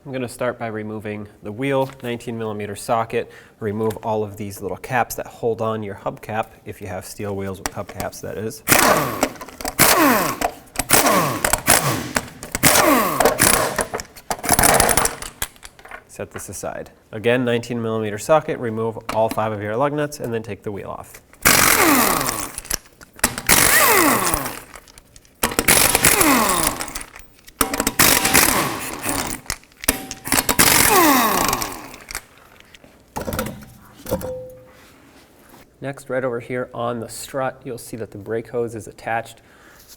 I'm going to start by removing the wheel, 19mm socket, remove all of these little caps that hold on your hubcap, if you have steel wheels with hubcaps, that is. Set this aside. Again, 19mm socket, remove all 5 of your lug nuts, and then take the wheel off. Next, right over here on the strut, you'll see that the brake hose is attached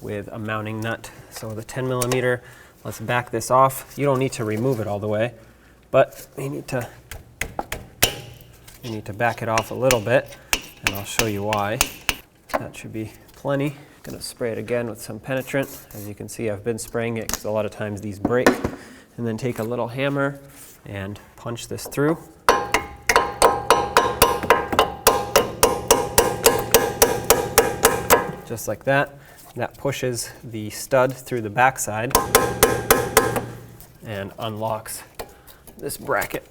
with a mounting nut. So the 10mm, let's back this off. You don't need to remove it all the way, but you need to back it off a little bit, and I'll show you why. That should be plenty. I'm gonna spray it again with some penetrant. As you can see, I've been spraying it because a lot of times these break. And then take a little hammer and punch this through. Just like that. That pushes the stud through the backside and unlocks this bracket.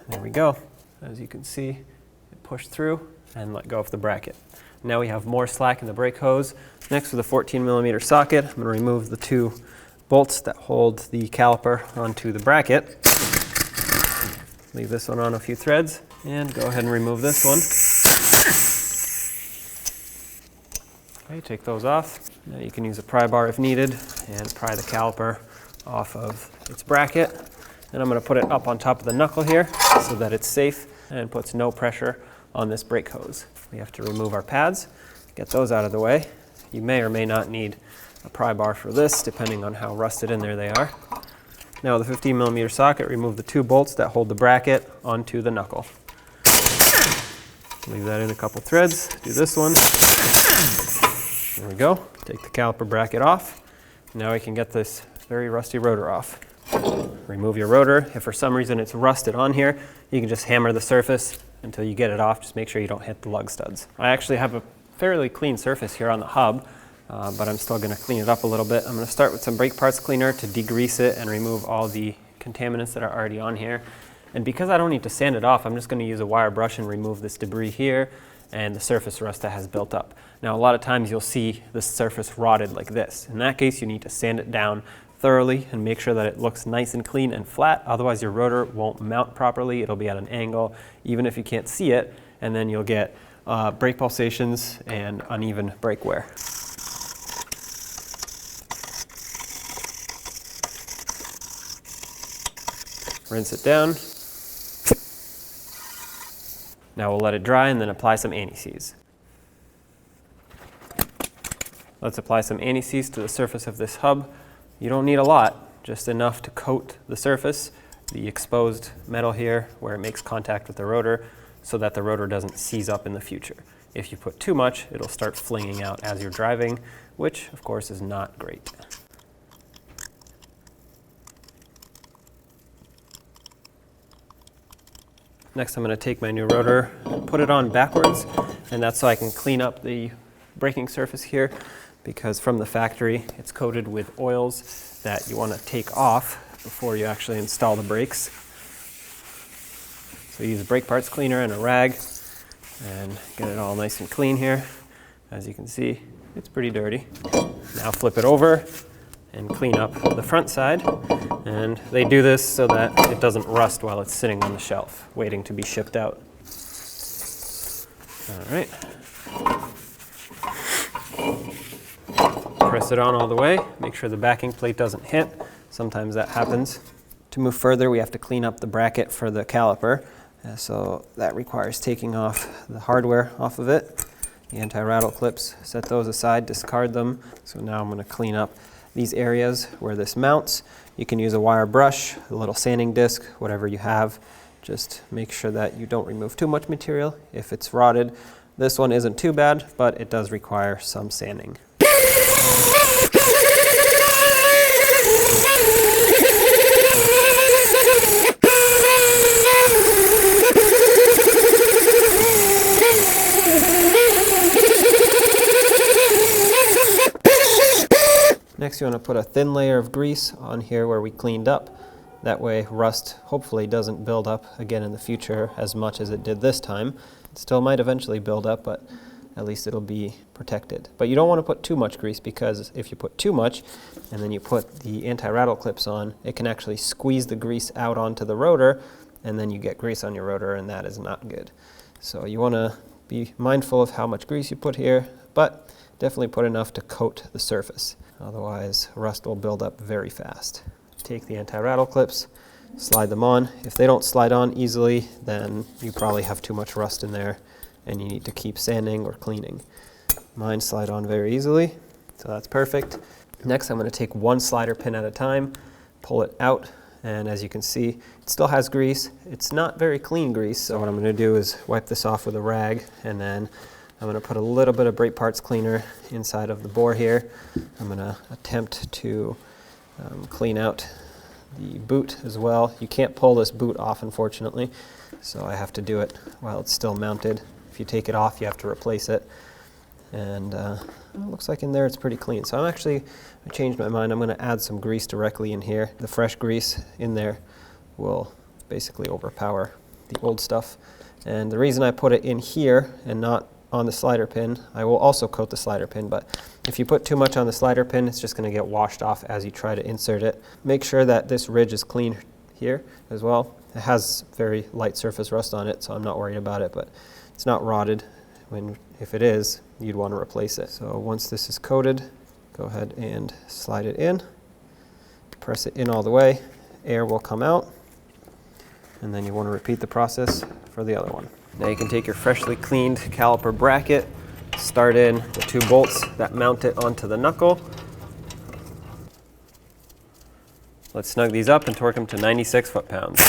There we go. As you can see, it pushed through and let go of the bracket. Now we have more slack in the brake hose. Next, with a 14mm socket, I'm going to remove the 2 bolts that hold the caliper onto the bracket. Leave this one on a few threads and go ahead and remove this one. Okay, take those off. Now you can use a pry bar if needed and pry the caliper off of its bracket. And I'm going to put it up on top of the knuckle here so that it's safe and puts no pressure on this brake hose. We have to remove our pads, get those out of the way. You may or may not need a pry bar for this, depending on how rusted in there they are. Now with a 15mm socket, remove the 2 bolts that hold the bracket onto the knuckle. Leave that in a couple threads. Do this one. There we go. Take the caliper bracket off. Now we can get this very rusty rotor off. Remove your rotor. If for some reason it's rusted on here, you can just hammer the surface until you get it off. Just make sure you don't hit the lug studs. I actually have a fairly clean surface here on the hub, but I'm still going to clean it up a little bit. I'm going to start with some brake parts cleaner to degrease it and remove all the contaminants that are already on here. And because I don't need to sand it off, I'm just going to use a wire brush and remove this debris here and the surface rust that has built up. Now, a lot of times you'll see the surface rotted like this. In that case, you need to sand it down thoroughly and make sure that it looks nice and clean and flat. Otherwise, your rotor won't mount properly. It'll be at an angle, even if you can't see it, and then you'll get brake pulsations and uneven brake wear. Rinse it down. Now we'll let it dry and then apply some anti-seize. Let's apply some anti-seize to the surface of this hub. You don't need a lot, just enough to coat the surface, the exposed metal here where it makes contact with the rotor, so that the rotor doesn't seize up in the future. If you put too much, it'll start flinging out as you're driving, which of course is not great. Next, I'm going to take my new rotor, put it on backwards, and that's so I can clean up the braking surface here, because from the factory it's coated with oils that you want to take off before you actually install the brakes. So use a brake parts cleaner and a rag and get it all nice and clean here. As you can see, it's pretty dirty. Now flip it over and clean up the front side. And they do this so that it doesn't rust while it's sitting on the shelf, waiting to be shipped out. All right. Press it on all the way. Make sure the backing plate doesn't hit. Sometimes that happens. To move further, we have to clean up the bracket for the caliper. So that requires taking off the hardware off of it. The anti-rattle clips, set those aside, discard them. So now I'm going to clean up these areas where this mounts. You can use a wire brush, a little sanding disc, whatever you have. Just make sure that you don't remove too much material if it's rotted. This one isn't too bad, but it does require some sanding. Next, you want to put a thin layer of grease on here where we cleaned up, That way rust hopefully doesn't build up again in the future as much as it did this time. It still might eventually build up, but at least it'll be protected. But you don't want to put too much grease, because if you put too much and then you put the anti-rattle clips on, it can actually squeeze the grease out onto the rotor, and then you get grease on your rotor, and that is not good. So you want to be mindful of how much grease you put here, but definitely put enough to coat the surface. Otherwise, rust will build up very fast. Take the anti-rattle clips, slide them on. If they don't slide on easily, then you probably have too much rust in there and you need to keep sanding or cleaning. Mine slide on very easily, so that's perfect. Next, I'm going to take one slider pin at a time, pull it out, and as you can see, it still has grease. It's not very clean grease, so what I'm going to do is wipe this off with a rag, and then I'm going to put a little bit of brake parts cleaner inside of the bore here. I'm going to attempt to clean out the boot as well. You can't pull this boot off, unfortunately, so I have to do it while it's still mounted. If you take it off, you have to replace it. And it looks like in there it's pretty clean. So I changed my mind. I'm going to add some grease directly in here. The fresh grease in there will basically overpower the old stuff. And the reason I put it in here and not on the slider pin, I will also coat the slider pin, but if you put too much on the slider pin, it's just going to get washed off as you try to insert it. Make sure that this ridge is clean here as well. It has very light surface rust on it, so I'm not worried about it, but it's not rotted. If it is, you'd want to replace it. So once this is coated, go ahead and slide it in, press it in all the way, air will come out, and then you want to repeat the process for the other one. Now you can take your freshly cleaned caliper bracket, start in the 2 bolts that mount it onto the knuckle. Let's snug these up and torque them to 96 foot-pounds.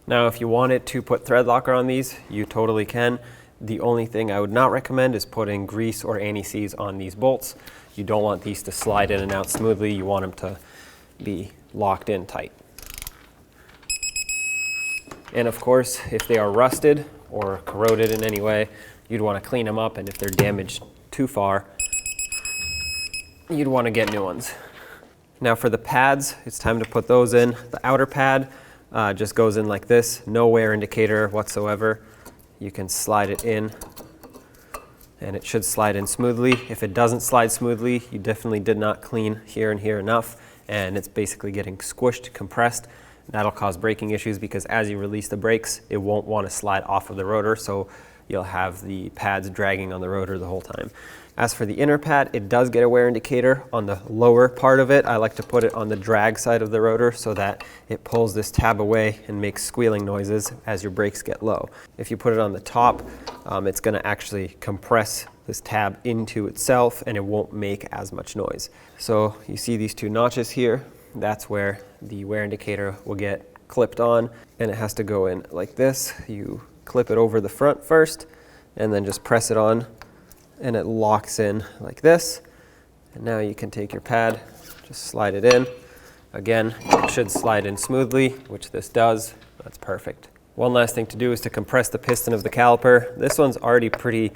Now if you wanted to put thread locker on these, you totally can. The only thing I would not recommend is putting grease or anti-seize on these bolts. You don't want these to slide in and out smoothly. You want them to be locked in tight. And of course, if they are rusted or corroded in any way, you'd want to clean them up, and if they're damaged too far, you'd want to get new ones. Now for the pads, it's time to put those in. The outer pad just goes in like this, no wear indicator whatsoever. You can slide it in, and it should slide in smoothly. If it doesn't slide smoothly, you definitely did not clean here and here enough, and it's basically getting squished, compressed. That'll cause braking issues, because as you release the brakes, it won't want to slide off of the rotor, so you'll have the pads dragging on the rotor the whole time. As for the inner pad, it does get a wear indicator on the lower part of it. I like to put it on the drag side of the rotor so that it pulls this tab away and makes squealing noises as your brakes get low. If you put it on the top, it's going to actually compress this tab into itself, and it won't make as much noise. So you see these 2 notches here. That's where the wear indicator will get clipped on, and it has to go in like this. You clip it over the front first, and then just press it on, and it locks in like this. And now you can take your pad, just slide it in. Again, it should slide in smoothly, which this does. That's perfect. One last thing to do is to compress the piston of the caliper. This one's already pretty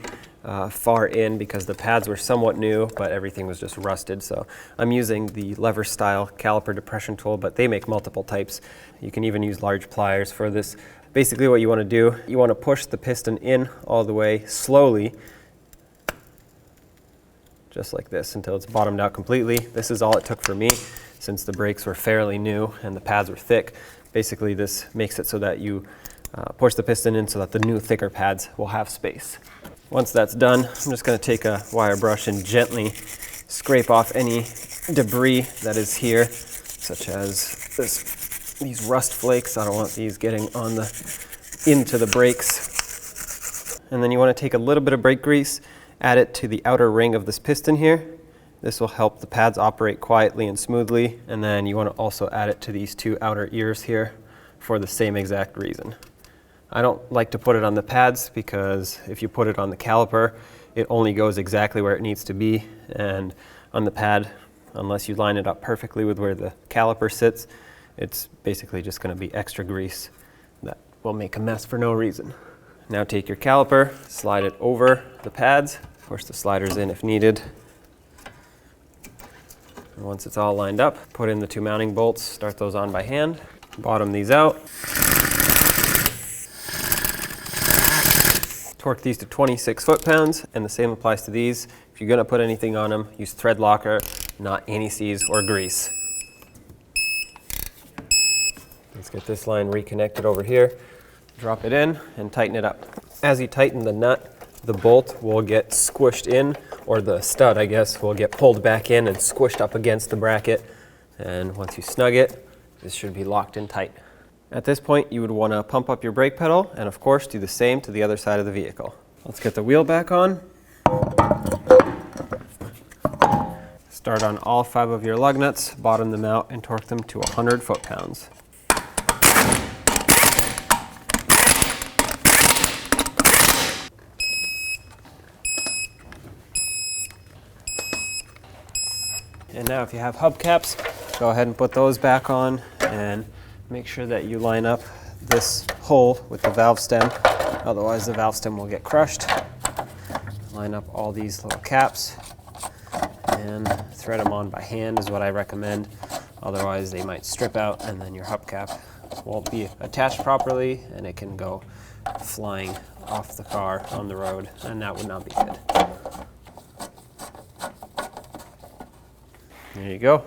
far in because the pads were somewhat new, but everything was just rusted. So I'm using the lever style caliper depression tool, but they make multiple types. You can even use large pliers for this. Basically what you want to do, you want to push the piston in all the way slowly, just like this, until it's bottomed out completely. This is all it took for me, since the brakes were fairly new and the pads were thick. Basically this makes it so that you push the piston in so that the new thicker pads will have space. Once that's done, I'm just going to take a wire brush and gently scrape off any debris that is here, such as these rust flakes. I don't want these getting on into the brakes. And then you want to take a little bit of brake grease, add it to the outer ring of this piston here. This will help the pads operate quietly and smoothly. And then you want to also add it to these 2 outer ears here for the same exact reason. I don't like to put it on the pads, because if you put it on the caliper, it only goes exactly where it needs to be. And on the pad, unless you line it up perfectly with where the caliper sits, it's basically just going to be extra grease that will make a mess for no reason. Now take your caliper, slide it over the pads, push the sliders in if needed. And once it's all lined up, put in the 2 mounting bolts, start those on by hand, bottom these out. Torque these to 26 foot-pounds, and the same applies to these. If you're gonna put anything on them, use thread locker, not anti-seize or grease. Let's get this line reconnected over here. Drop it in and tighten it up. As you tighten the nut, the bolt will get squished in, or the stud, I guess, will get pulled back in and squished up against the bracket. And once you snug it, this should be locked in tight. At this point, you would want to pump up your brake pedal and, of course, do the same to the other side of the vehicle. Let's get the wheel back on. Start on all 5 of your lug nuts, bottom them out, and torque them to 100 foot-pounds. And now if you have hubcaps, go ahead and put those back on and make sure that you line up this hole with the valve stem, otherwise the valve stem will get crushed. Line up all these little caps and thread them on by hand is what I recommend, otherwise they might strip out and then your hubcap won't be attached properly and it can go flying off the car on the road, and that would not be good. There you go.